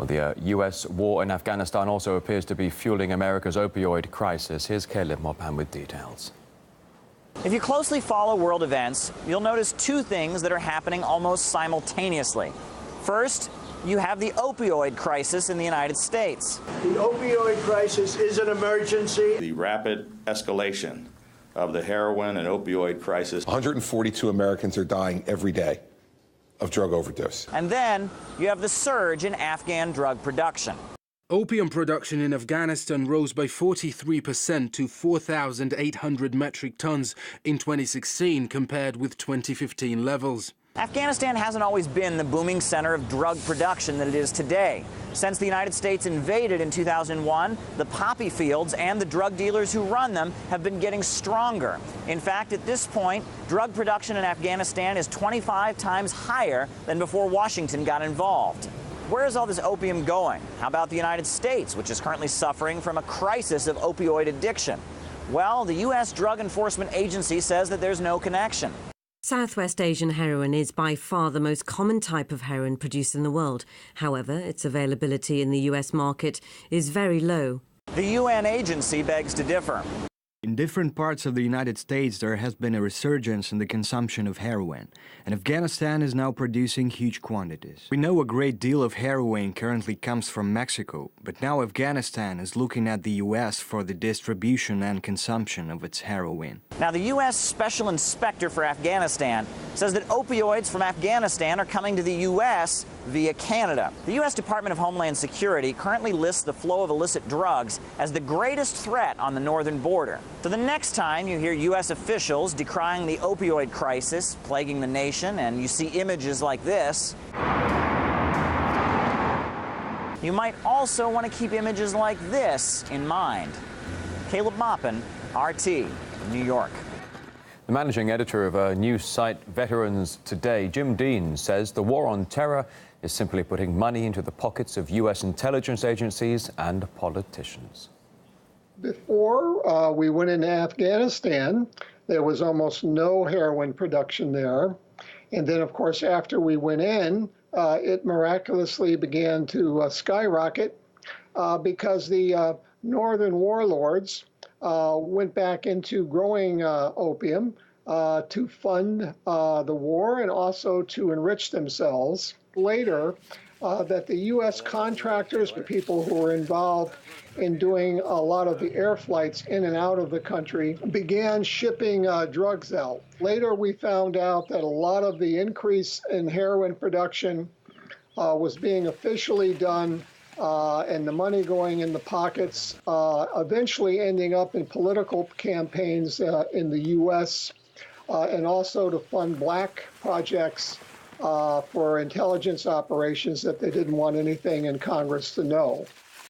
Well, the U.S. war in Afghanistan also appears to be fueling America's opioid crisis. Here's Caleb Mopan with details. If you closely follow world events, you'll notice two things that are happening almost simultaneously. First, you have the opioid crisis in the United States. The opioid crisis is an emergency. The rapid escalation of the heroin and opioid crisis. 142 Americans are dying every day of drug overdose. And then you have the surge in Afghan drug production. Opium production in Afghanistan rose by 43% to 4,800 metric tons in 2016 compared with 2015 levels. Afghanistan hasn't always been the booming center of drug production that it is today. Since the United States invaded in 2001, the poppy fields and the drug dealers who run them have been getting stronger. In fact, at this point, drug production in Afghanistan is 25 times higher than before Washington got involved. Where is all this opium going? How about the United States, which is currently suffering from a crisis of opioid addiction? Well, the U.S. Drug Enforcement Agency says that there's no connection. Southwest Asian heroin is by far the most common type of heroin produced in the world. However, its availability in the US market is very low. The UN agency begs to differ. In different parts of the United States, there has been a resurgence in the consumption of heroin, and Afghanistan is now producing huge quantities. We know a great deal of heroin currently comes from Mexico, but now Afghanistan is looking at the U.S. for the distribution and consumption of its heroin. Now, the U.S. Special Inspector for Afghanistan says that opioids from Afghanistan are coming to the U.S. via Canada. The U.S. Department of Homeland Security currently lists the flow of illicit drugs as the greatest threat on the northern border. So the next time you hear U.S. officials decrying the opioid crisis plaguing the nation and you see images like this, you might also want to keep images like this in mind. Caleb Mopan, RT, New York. The managing editor of news site Veterans Today, Jim Dean, says the war on terror is simply putting money into the pockets of U.S. intelligence agencies and politicians. Before we went into Afghanistan, there was almost no heroin production there. And then, of course, after we went in, it miraculously began to skyrocket because the northern warlords went back into growing opium to fund the war and also to enrich themselves. Later, that the U.S. contractors, the people who were involved in doing a lot of the air flights in and out of the country, began shipping drugs out. Later, we found out that a lot of the increase in heroin production was being officially done and the money going in the pockets, eventually ending up in political campaigns in the U.S. And also to fund black projects for intelligence operations that they didn't want anything in Congress to know.